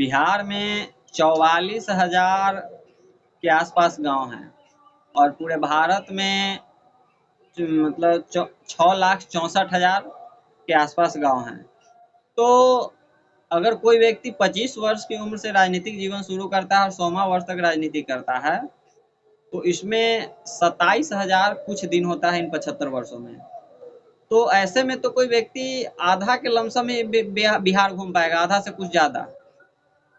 बिहार में 44,000 के आसपास गांव हैं और पूरे भारत में मतलब 6,64,000 के आसपास गांव हैं। तो अगर कोई व्यक्ति 25 वर्ष की उम्र से राजनीतिक जीवन शुरू करता है और 100वां वर्ष तक राजनीति करता है तो इसमें 27,000 कुछ दिन होता है इन 75 वर्षों में। तो ऐसे में तो कोई व्यक्ति आधा के लमसम ही बिहार घूम पाएगा, आधा से कुछ ज़्यादा।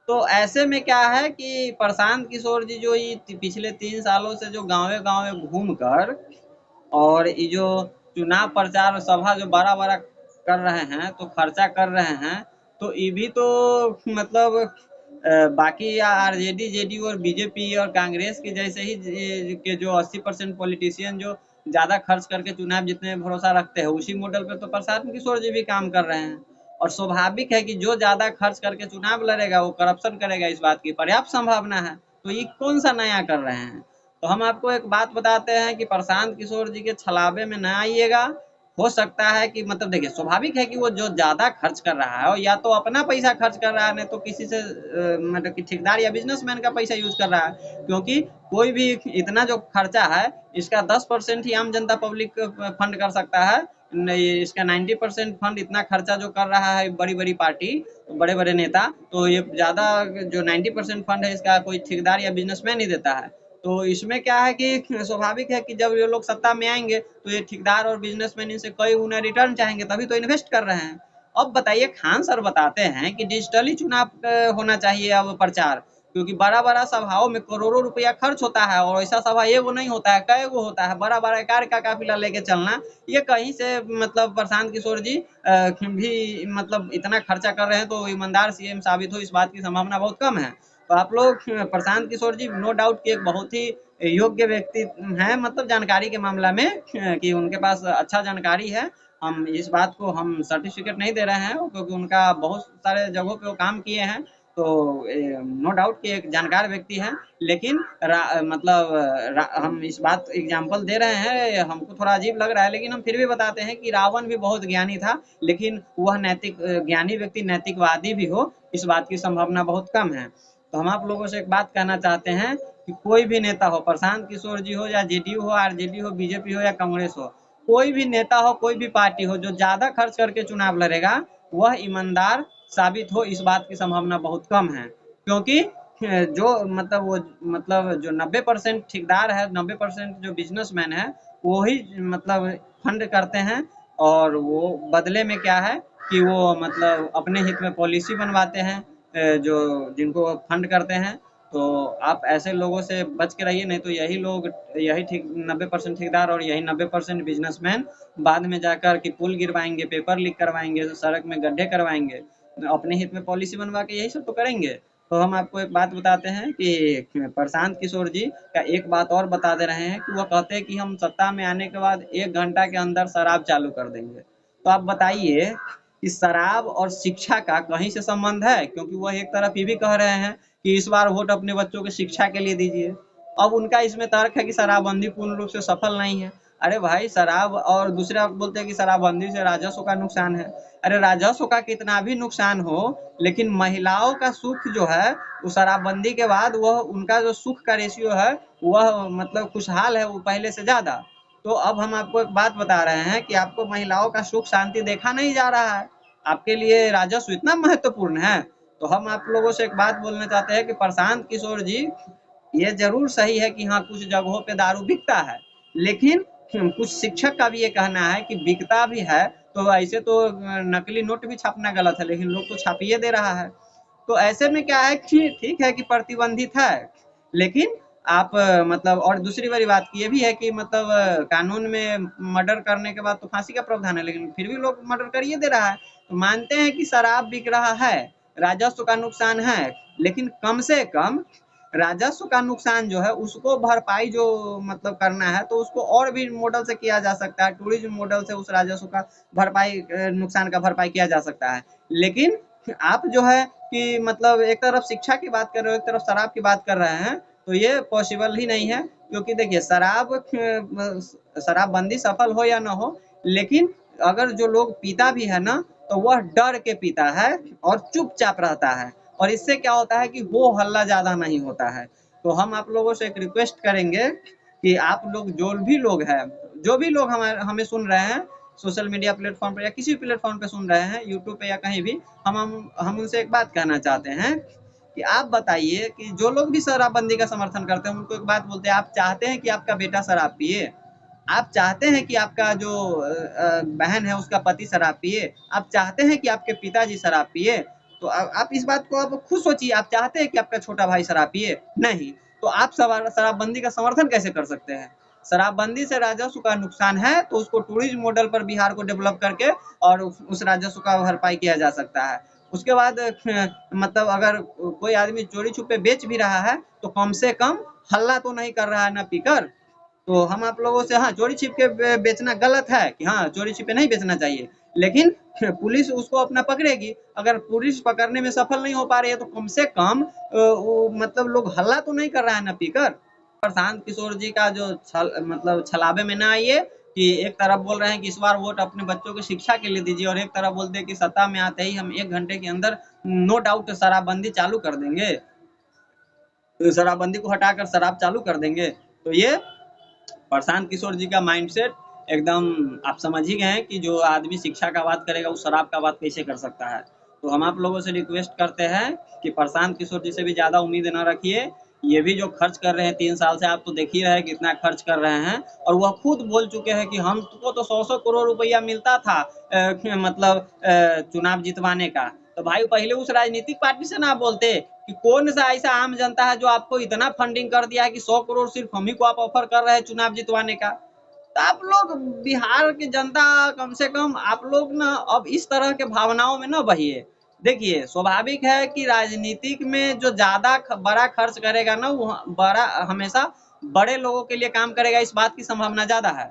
तो ऐसे में क्या है कि प्रशांत किशोर जी जो ये पिछले 3 सालों से जो गाँवे-गाँवे घूम कर और ये जो चुनाव प्रचार सभा जो बड़ा-बड़ा कर रहे हैं, तो खर्चा कर रहे हैं, तो ये भी तो मतलब बाकी आरजेडी, जेडीयू और बीजेपी और कांग्रेस के जैसे ही के जो 80% पॉलिटिशियन जो ज़्यादा खर्च करके चुनाव जीतने में भरोसा रखते हैं, उसी मॉडल पे तो प्रशांत किशोर जी भी काम कर रहे हैं। और स्वाभाविक है कि जो ज़्यादा खर्च करके चुनाव लड़ेगा वो करप्शन करेगा, इस बात की पर्याप्त संभावना है। तो ये कौन सा नया कर रहे हैं? तो हम आपको एक बात बताते हैं कि प्रशांत किशोर जी के छलावे में ना आइएगा। हो सकता है कि मतलब देखिए, स्वाभाविक है कि वो जो ज़्यादा खर्च कर रहा है, या तो अपना पैसा खर्च कर रहा है, नहीं तो किसी से मतलब कि ठेकेदार या बिजनेसमैन का पैसा यूज़ कर रहा है। क्योंकि कोई भी इतना जो खर्चा है, इसका 10% ही आम जनता पब्लिक फंड कर सकता है। नहीं, इसका 90% फंड इतना खर्चा जो कर रहा है बड़ी-बड़ी पार्टी, बड़े-बड़े नेता, तो ये ज़्यादा जो 90% फंड है इसका कोई ठेकेदार या बिजनेसमैन ही देता है। तो इसमें क्या है कि स्वाभाविक है कि जब ये लोग सत्ता में आएंगे तो ये ठेकेदार और बिजनेसमैन इनसे कई गुना रिटर्न चाहेंगे, तभी तो इन्वेस्ट कर रहे हैं। अब बताइए, खान सर बताते हैं कि डिजिटली चुनाव होना चाहिए अब प्रचार, क्योंकि बड़ा-बड़ा सभाओं में करोड़ों रुपया खर्च होता है और ऐसा सभा एगो नहीं होता है, कई गो होता है। बड़ा-बड़ा कार का काफिला लेके चलना, ये कहीं से मतलब प्रशांत किशोर जी भी मतलब इतना खर्चा कर रहे हैं तो ईमानदार सीएम साबित हो, इस बात की संभावना बहुत कम है। तो आप लोग प्रशांत किशोर जी नो डाउट कि एक बहुत ही योग्य व्यक्ति हैं, मतलब जानकारी के मामला में कि उनके पास अच्छा जानकारी है। हम इस बात को हम सर्टिफिकेट नहीं दे रहे हैं क्योंकि उनका बहुत सारे जगहों पे वो काम किए हैं। तो नो डाउट कि एक जानकार व्यक्ति हैं। लेकिन मतलब हम इस बात एग्जाम्पल दे रहे हैं, हमको थोड़ा अजीब लग रहा है, लेकिन हम फिर भी बताते हैं कि रावण भी बहुत ज्ञानी था, लेकिन वह नैतिक ज्ञानी व्यक्ति नैतिकवादी भी हो, इस बात की संभावना बहुत कम है। तो हम आप लोगों से एक बात कहना चाहते हैं कि कोई भी नेता हो, प्रशांत किशोर जी हो या जेडीयू हो, आरजेडी हो, बीजेपी हो या कांग्रेस हो, कोई भी नेता हो, कोई भी पार्टी हो, जो ज़्यादा खर्च करके चुनाव लड़ेगा वह ईमानदार साबित हो, इस बात की संभावना बहुत कम है। क्योंकि जो मतलब वो मतलब जो 90% ठेकेदार है, 90% जो बिजनेसमैन है, वो ही मतलब फंड करते हैं और वो बदले में क्या है कि वो मतलब अपने हित में पॉलिसी बनवाते हैं जो जिनको फंड करते हैं। तो आप ऐसे लोगों से बच के रहिए, नहीं तो यही लोग, यही ठीक 90% ठेकेदार और यही 90% बिजनेसमैन बाद में जाकर के पुल गिरवाएंगे, पेपर लीक करवाएंगे, सड़क में गड्ढे करवाएंगे, अपने हित में पॉलिसी बनवा के यही सब तो करेंगे। तो हम आपको एक बात बताते हैं कि प्रशांत किशोर जी का एक बात और बता दे रहे हैं कि वह कहते हैं कि हम सत्ता में आने के बाद 1 घंटा के अंदर शराब चालू कर देंगे। तो आप बताइए कि शराब और शिक्षा का कहीं से संबंध है? क्योंकि वह एक तरफ ये भी कह रहे हैं कि इस बार वोट अपने बच्चों की शिक्षा के लिए दीजिए। अब उनका इसमें तर्क है कि शराबबंदी पूर्ण रूप से सफल नहीं है। अरे भाई, शराब और दूसरे आप बोलते हैं कि शराबबंदी से राजस्व का नुकसान है। अरे राजस्व का कितना भी नुकसान हो, लेकिन महिलाओं का सुख जो है वो शराबबंदी के बाद वह उनका जो सुख का रेशियो है वह मतलब खुशहाल है वो पहले से ज़्यादा। तो अब हम आपको एक बात बता रहे हैं कि आपको महिलाओं का सुख शांति देखा नहीं जा रहा है, आपके लिए राजस्व इतना महत्वपूर्ण है। तो हम आप लोगों से एक बात बोलना चाहते हैं कि प्रशांत किशोर जी, ये जरूर सही है कि हाँ कुछ जगहों पे दारू बिकता है, लेकिन कुछ शिक्षक का भी ये कहना है कि बिकता भी है तो ऐसे तो नकली नोट भी छापना गलत है, लेकिन लोग तो छापिए दे रहा है। तो ऐसे में क्या है कि ठीक है कि प्रतिबंधित है, लेकिन आप मतलब और दूसरी बड़ी बात ये भी है कि मतलब कानून में मर्डर करने के बाद तो फांसी का प्रावधान है, लेकिन फिर भी लोग मर्डर करिए दे रहा है। तो मानते हैं कि शराब बिक रहा है, राजस्व का नुकसान है, लेकिन कम से कम राजस्व का नुकसान जो है उसको भरपाई जो मतलब करना है तो उसको और भी मॉडल से किया जा सकता है, टूरिज्म मॉडल से उस राजस्व का भरपाई नुकसान का भरपाई किया जा सकता है। लेकिन आप जो है कि मतलब एक तरफ शिक्षा की बात कर रहे हो, एक तरफ शराब की बात कर रहे हैं, तो ये पॉसिबल ही नहीं है। क्योंकि देखिए, शराबबंदी सफल हो या ना हो, लेकिन अगर जो लोग पीता भी है ना तो वह डर के पीता है और चुपचाप रहता है। और इससे क्या होता है कि हो हल्ला ज़्यादा नहीं होता है। तो हम आप लोगों से एक रिक्वेस्ट करेंगे कि आप लोग जो भी लोग हैं, जो भी लोग हमें सुन रहे हैं सोशल मीडिया प्लेटफॉर्म पर या किसी प्लेटफॉर्म पे सुन रहे हैं, यूट्यूब पे या कहीं भी, हम उनसे एक बात कहना चाहते हैं कि आप बताइए कि जो लोग भी शराबबंदी का समर्थन करते हैं उनको एक बात बोलते हैं, आप चाहते हैं कि आपका बेटा शराब पिए? आप चाहते हैं कि आपका जो बहन है उसका पति शराब पिए? आप चाहते हैं कि आपके पिताजी शराब पिए? तो आप इस बात को आप खुद सोचिए, आप चाहते हैं कि आपका छोटा भाई शराब पिए? नहीं। तो आप शराबबंदी का समर्थन कैसे कर सकते हैं? शराबबंदी से राजस्व का नुकसान है, तो उसको टूरिज्म मॉडल पर बिहार को डेवलप करके और उस राजस्व का भरपाई किया जा सकता है। उसके बाद मतलब अगर कोई आदमी चोरी छुपे बेच भी रहा है तो कम से कम हल्ला तो नहीं कर रहा है ना पीकर। तो हम आप लोगों से, हाँ, चोरी छिप के बेचना गलत है कि हाँ, चोरी छिपे नहीं बेचना चाहिए, लेकिन पुलिस उसको अपना पकड़ेगी। अगर पुलिस पकड़ने में सफल नहीं हो पा रही है तो कम से कम वो मतलब लोग हल्ला तो नहीं कर रहा है ना पीकर। प्रशांत किशोर जी का जो मतलब छलावे में ना आइए कि एक तरफ बोल रहे हैं कि इस बार वोट अपने बच्चों की शिक्षा के लिए दीजिए और एक तरफ बोलते हैं कि सत्ता में आते ही हम 1 घंटे के अंदर नो डाउट शराबबंदी चालू कर देंगे, तो शराबबंदी को हटाकर शराब चालू कर देंगे। तो ये प्रशांत किशोर जी का माइंडसेट एकदम आप समझ ही गए हैं कि जो आदमी शिक्षा का बात करेगा वो शराब का बात कैसे कर सकता है। तो हम आप लोगों से रिक्वेस्ट करते हैं कि प्रशांत किशोर जी से भी ज़्यादा उम्मीद न रखिए। ये भी जो खर्च कर रहे हैं 3 साल से, आप तो देख ही रहे कितना खर्च कर रहे हैं, और वह खुद बोल चुके हैं कि हमको तो 100-100 करोड़ रुपया मिलता था मतलब चुनाव जितवाने का। तो भाई पहले उस राजनीतिक पार्टी से ना बोलते कि कौन सा ऐसा आम जनता है जो आपको इतना फंडिंग कर दिया है कि 100 करोड़ सिर्फ हम ही को आप ऑफर कर रहे हैं चुनाव जितवाने का। तो आप लोग बिहार की जनता, कम से कम आप लोग ना अब इस तरह के भावनाओं में न बहिए। देखिए, स्वाभाविक है कि राजनीतिक में जो ज़्यादा बड़ा खर्च करेगा ना, वो बड़ा हमेशा बड़े लोगों के लिए काम करेगा, इस बात की संभावना ज़्यादा है।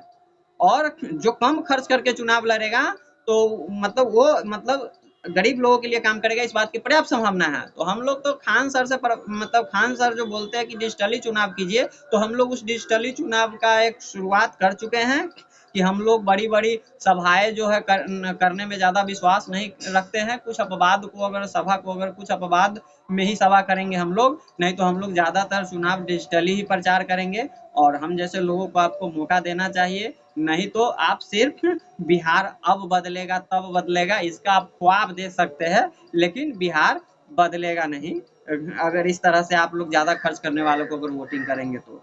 और जो कम खर्च करके चुनाव लड़ेगा तो मतलब वो मतलब गरीब लोगों के लिए काम करेगा, इस बात की पर्याप्त संभावना है। तो हम लोग तो खान सर से मतलब खान सर जो बोलते हैं कि डिजिटली चुनाव कीजिए, तो हम लोग उस डिजिटली चुनाव का एक शुरुआत कर चुके हैं कि हम लोग बड़ी-बड़ी सभाएँ जो है करने में ज़्यादा विश्वास नहीं रखते हैं। कुछ अपवाद को अगर सभा को अगर कुछ अपवाद में ही सभा करेंगे हम लोग, नहीं तो हम लोग ज़्यादातर चुनाव डिजिटली ही प्रचार करेंगे। और हम जैसे लोगों को आपको मौका देना चाहिए, नहीं तो आप सिर्फ बिहार अब बदलेगा तब बदलेगा इसका आप ख्वाब देख सकते हैं, लेकिन बिहार बदलेगा नहीं अगर इस तरह से आप लोग ज़्यादा खर्च करने वालों को अगर वोटिंग करेंगे तो।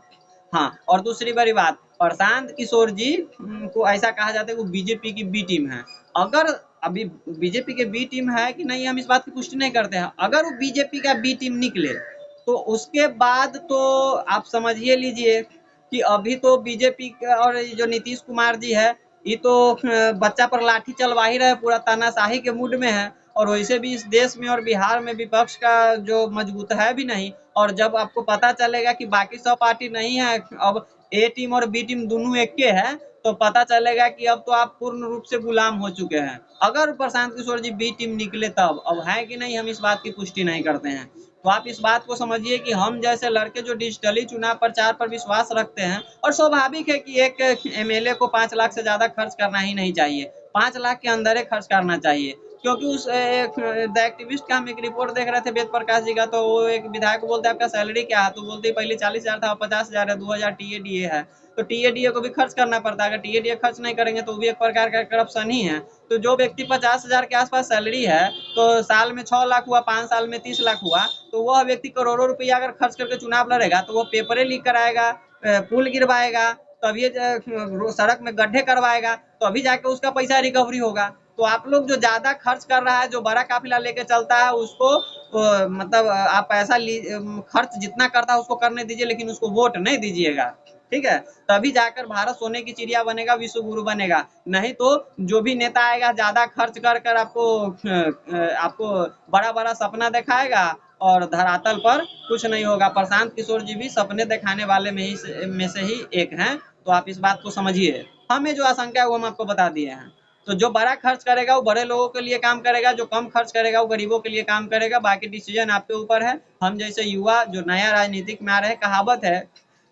हाँ, और दूसरी बड़ी बात, प्रशांत किशोर जी को ऐसा कहा जाता है कि वो बीजेपी की बी टीम है। अगर अभी बीजेपी के बी टीम है कि नहीं हम इस बात की पुष्टि नहीं करते हैं। अगर वो बीजेपी का बी टीम निकले तो उसके बाद तो आप समझिए लीजिए कि अभी तो बीजेपी का और जो नीतीश कुमार जी है, ये तो बच्चा पर लाठी चलवा ही रहे, पूरा तानाशाही के मूड में है। और वैसे भी इस देश में और बिहार में विपक्ष का जो मजबूत है भी नहीं। और जब आपको पता चलेगा कि बाकी सब पार्टी नहीं है, अब ए टीम और बी टीम दोनों एक के है, तो पता चलेगा कि अब तो आप पूर्ण रूप से गुलाम हो चुके हैं। अगर Prashant Kishor G B team निकले तब, अब है कि नहीं हम इस बात की पुष्टि नहीं करते हैं। तो आप इस बात को समझिए कि हम जैसे लड़के जो डिजिटली चुनाव प्रचार पर विश्वास रखते हैं, और स्वाभाविक है कि एक एमएलए को 5 लाख से ज़्यादा खर्च करना ही नहीं चाहिए, 5 लाख के अंदर ही खर्च करना चाहिए। क्योंकि उस द एक्टिविस्ट का हम एक रिपोर्ट देख रहे थे वेद प्रकाश जी का, तो वो एक विधायक को बोलते हैं आपका सैलरी क्या है, तो बोलते पहले 40,000 था, 50,000 है, 2,000 टीएडीए है। तो टीएडीए को भी खर्च करना पड़ता है, अगर टीएडीए खर्च नहीं करेंगे तो वो भी एक प्रकार का करप्शन ही है। तो जो व्यक्ति 50,000 के आसपास सैलरी है, तो साल में 6 लाख हुआ, 5 साल में 30 लाख हुआ, तो वह व्यक्ति करोड़ों रुपया अगर खर्च करके चुनाव लड़ेगा तो वो पेपरें लीक कराएगा, पुल गिरवाएगा, तभी सड़क में गड्ढे करवाएगा, तो अभी जाके उसका पैसा रिकवरी होगा। तो आप लोग जो ज़्यादा खर्च कर रहा है, जो बड़ा काफिला लेके चलता है, उसको मतलब आप पैसा खर्च जितना करता है उसको करने दीजिए, लेकिन उसको वोट नहीं दीजिएगा, ठीक है? तभी जाकर भारत सोने की चिड़िया बनेगा, विश्व गुरु बनेगा। नहीं तो जो भी नेता आएगा ज़्यादा खर्च कर कर आपको बड़ा-बड़ा सपना दिखाएगा और धरातल पर कुछ नहीं होगा। प्रशांत किशोर जी भी सपने दिखाने वाले में से ही एक हैं, तो आप इस बात को समझिए। हमें जो आशंका है वो हम आपको बता दिए हैं। तो जो बड़ा खर्च करेगा वो बड़े लोगों के लिए काम करेगा, जो कम खर्च करेगा वो गरीबों के लिए काम करेगा। बाकी डिसीजन आपके ऊपर है। हम जैसे युवा जो नया राजनीतिक में आ रहे हैं, कहावत है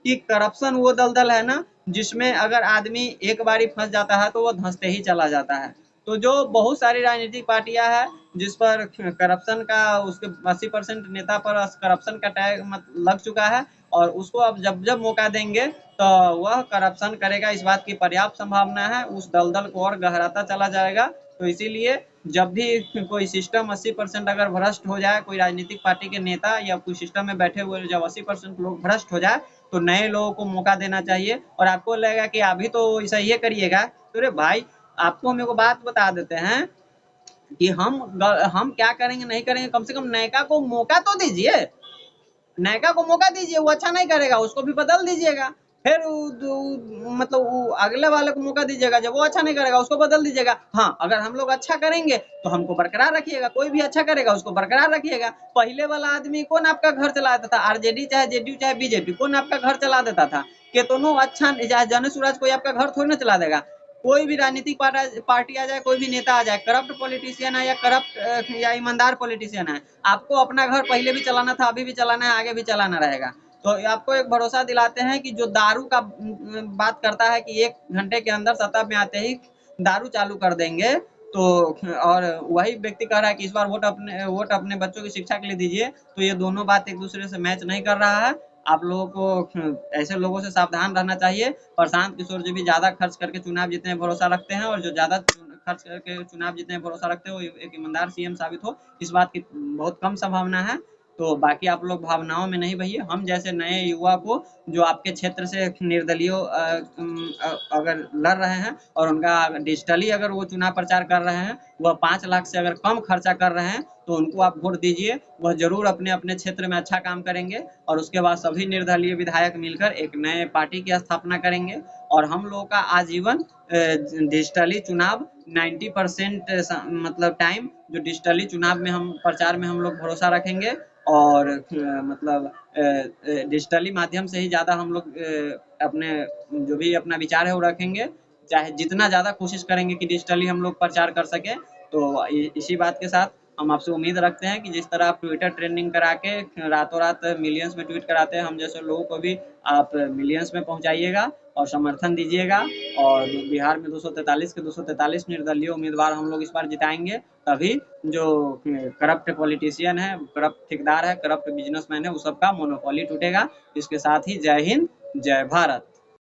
कि करप्शन वो दलदल है ना जिसमें अगर आदमी एक बारी फंस जाता है तो वो धंसते ही चला जाता है। तो जो बहुत सारी राजनीतिक पार्टियां हैं जिस पर करप्शन का, उसके 80% नेता पर करप्शन का टैग लग चुका है, और उसको अब जब जब मौका देंगे तो वह करप्शन करेगा, इस बात की पर्याप्त संभावना है। उस दलदल को और गहराता चला जाएगा। तो इसीलिए जब भी कोई सिस्टम 80% अगर भ्रष्ट हो जाए, कोई राजनीतिक पार्टी के नेता या कोई सिस्टम में बैठे हुए जब 80% लोग भ्रष्ट हो जाए, तो नए लोगों को मौका देना चाहिए। और आपको लगेगा कि अभी तो ऐसा ही करिएगा, तो अरे भाई, आपको हम एगो बात बता देते हैं कि हम क्या करेंगे नहीं करेंगे, कम से कम नयका को मौका तो दीजिए। नयका को मौका दीजिए, वो अच्छा नहीं करेगा उसको भी बदल दीजिएगा। फिर मतलब वो अगले वाले को मौका दीजिएगा, जब वो अच्छा नहीं करेगा उसको बदल दीजिएगा। हाँ, अगर हम लोग अच्छा करेंगे तो हमको बरकरार रखिएगा, कोई भी अच्छा करेगा उसको बरकरार रखिएगा। पहले वाला आदमी कौन आपका घर चला देता था? आरजेडी चाहे जेडीयू चाहे बीजेपी, कौन आपका घर चला देता था? कितनो अच्छा, चाहे जन सूरज कोई आपका घर थोड़ी ना चला देगा। कोई भी राजनीतिक पार्टी आ जाए, कोई भी नेता आ जाए, करप्ट पॉलिटिशियन है या करप्ट या ईमानदार पॉलिटिशियन है, आपको अपना घर पहले भी चलाना था, अभी भी चलाना है, आगे भी चलाना रहेगा। तो आपको एक भरोसा दिलाते हैं कि जो दारू का बात करता है कि 1 घंटे के अंदर सत्ता में आते ही दारू चालू कर देंगे, तो और वही व्यक्ति कह रहा है कि इस बार वोट अपने बच्चों की शिक्षा के लिए दीजिए, तो ये दोनों बात एक दूसरे से मैच नहीं कर रहा है। आप लोगों को ऐसे लोगों से सावधान रहना चाहिए। प्रशांत किशोर जी भी ज्यादा खर्च करके चुनाव जीतने में भरोसा रखते हैं, और जो ज्यादा खर्च करके चुनाव जीतने में भरोसा रखते हैं वो एक ईमानदार सीएम साबित हो, इस बात की बहुत कम संभावना है। तो बाकी आप लोग भावनाओं में नहीं बहिए। हम जैसे नए युवा को, जो आपके क्षेत्र से निर्दलीय अगर लड़ रहे हैं और उनका डिजिटली अगर वो चुनाव प्रचार कर रहे हैं, वह 5 लाख से अगर कम खर्चा कर रहे हैं, तो उनको आप वोट दीजिए। वह जरूर अपने अपने क्षेत्र में अच्छा काम करेंगे, और उसके बाद सभी निर्दलीय विधायक मिलकर एक नए पार्टी की स्थापना करेंगे। और हम लोगों का आजीवन डिजिटली चुनाव 90% मतलब टाइम जो डिजिटली चुनाव में हम प्रचार में हम लोग भरोसा रखेंगे, और मतलब डिजिटली माध्यम से ही ज़्यादा हम लोग अपने जो भी अपना विचार है वो रखेंगे। चाहे जितना ज़्यादा कोशिश करेंगे कि डिजिटली हम लोग प्रचार कर सकें। तो इसी बात के साथ हम आपसे उम्मीद रखते हैं कि जिस तरह आप ट्विटर ट्रेंडिंग करा के रातों रात मिलियंस में ट्वीट कराते हैं, हम जैसे लोगों को भी आप मिलियंस में पहुंचाइएगा और समर्थन दीजिएगा। और बिहार में 243 के 243 निर्दलीय उम्मीदवार हम लोग इस बार जिताएंगे। तभी जो करप्ट पॉलिटिशियन है, करप्ट ठेकेदार है, करप्ट बिजनेसमैन है, वो सबका मोनोपोली टूटेगा। इसके साथ ही जय हिंद, जय भारत।